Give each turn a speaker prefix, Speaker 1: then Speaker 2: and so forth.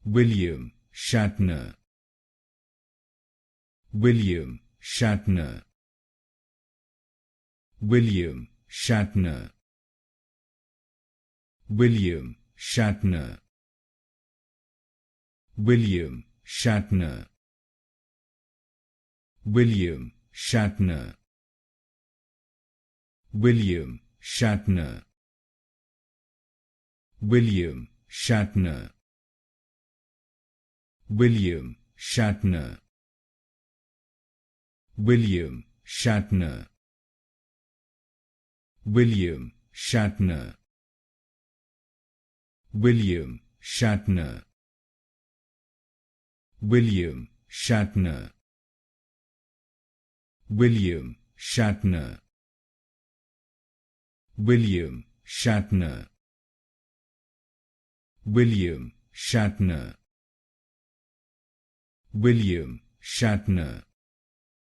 Speaker 1: William Shatner. William Shatner. William Shatner. William Shatner. William Shatner. William Shatner. William Shatner. William Shatner. William Shatner. William Shatner. William Shatner. William Shatner. William Shatner. William Shatner. William Shatner. William Shatner. William Shatner.